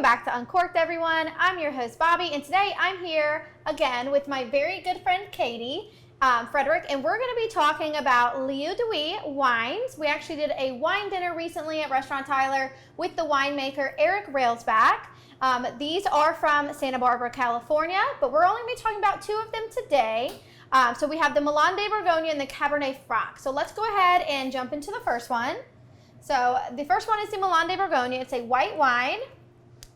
back to Uncorked, everyone. I'm your host, Bobby, and today I'm here again with my very good friend, Katie, Frederick, and we're going to be talking about Lieu de Vie wines. We actually did a wine dinner recently at Restaurant Tyler with the winemaker, Eric Railsback. These are from Santa Barbara, California, but we're only going to be talking about two of them today. So we have the Milan de Bergonia and the Cabernet Franc. So let's go ahead and jump into the first one. So the first one is the Milan de Bergonia. It's a white wine.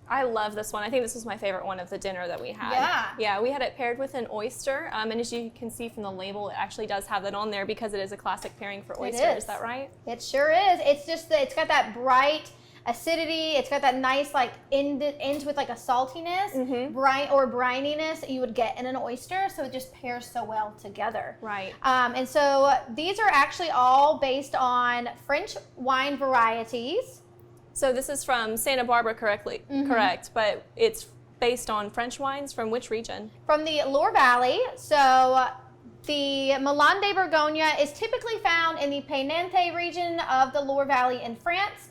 I love this one. I think this was my favorite one of the dinner that we had. Yeah, we had it paired with an oyster, and as you can see from the label, it actually does have that on there because it is a classic pairing for oysters. Is that right? It sure is. It's just that it's got that bright acidity. It's got that nice ends with like a saltiness, brininess that you would get in an oyster. So it just pairs so well together. Right. And so these are actually all based on French wine varieties. So this is from Santa Barbara, correct, but it's based on French wines from which region? From the Loire Valley. So the Milan de Bergonia is typically found in the Piemonte region of the Loire Valley in France,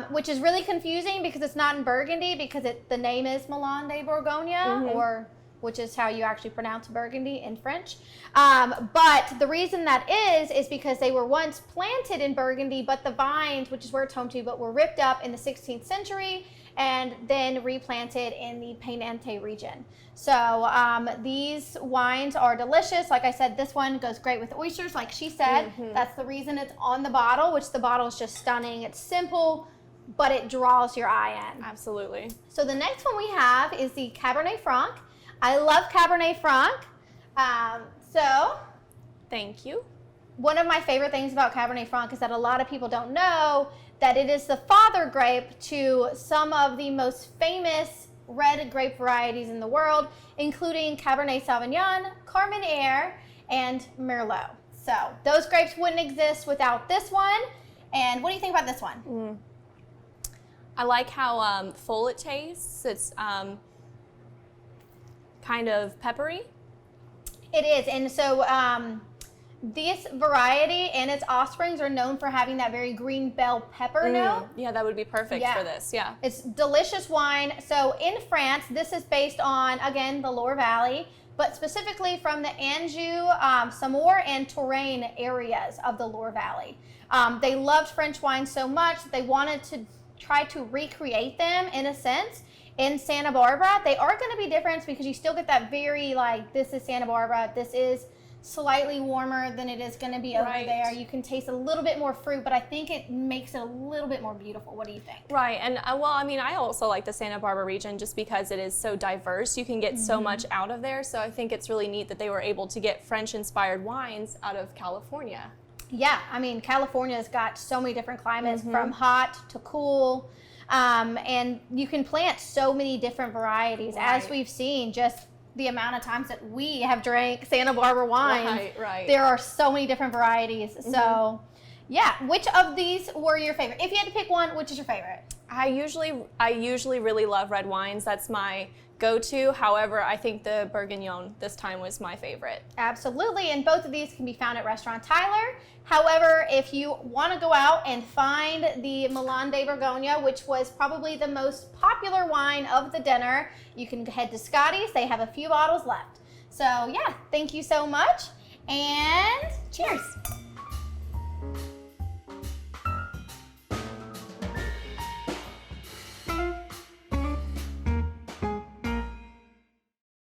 which is really confusing because it's not in Burgundy because the name is Milan de Bergonia, which is how you actually pronounce Burgundy in French. But the reason that is because they were once planted in Burgundy, but the vines, which is where it's home to, but were ripped up in the 16th century and then replanted in the Piemonte region. So these wines are delicious. Like I said, this one goes great with oysters, like she said. That's the reason it's on the bottle, which the bottle is just stunning. It's simple, but it draws your eye in. Absolutely. So the next one we have is the Cabernet Franc. I love Cabernet Franc. Thank you. One of my favorite things about Cabernet Franc is that a lot of people don't know that it is the father grape to some of the most famous red grape varieties in the world, including Cabernet Sauvignon, Carmenere, and Merlot. So those grapes wouldn't exist without this one. And what do you think about this one? I like how full it tastes. It's kind of peppery. It is, and so this variety and its offsprings are known for having that very green bell pepper note. Yeah, that would be perfect for this. Yeah, it's delicious wine. So in France, this is based on, again, the Loire Valley, but specifically from the Anjou, Saumur, and Touraine areas of the Loire Valley. They loved French wine so much that they wanted to try to recreate them in a sense. In Santa Barbara, they are going to be different because you still get that very, this is Santa Barbara, this is slightly warmer than it is going to be over there. You can taste a little bit more fruit, but I think it makes it a little bit more beautiful. What do you think? Right, and I also like the Santa Barbara region just because it is so diverse. You can get so much out of there, so I think it's really neat that they were able to get French-inspired wines out of California. Yeah, I mean, California's got so many different climates, from hot to cool. And you can plant so many different varieties, as we've seen just the amount of times that we have drank Santa Barbara wines. There are so many different varieties. So, yeah, which of these were your favorite? If you had to pick one, which is your favorite? I usually really love red wines. That's my go-to. However, I think the Bourguignon this time was my favorite. Absolutely, and both of these can be found at Restaurant Tyler. However, if you want to go out and find the Milan de Bergonia, which was probably the most popular wine of the dinner, you can head to Scotty's. They have a few bottles left. So yeah, thank you so much, and cheers.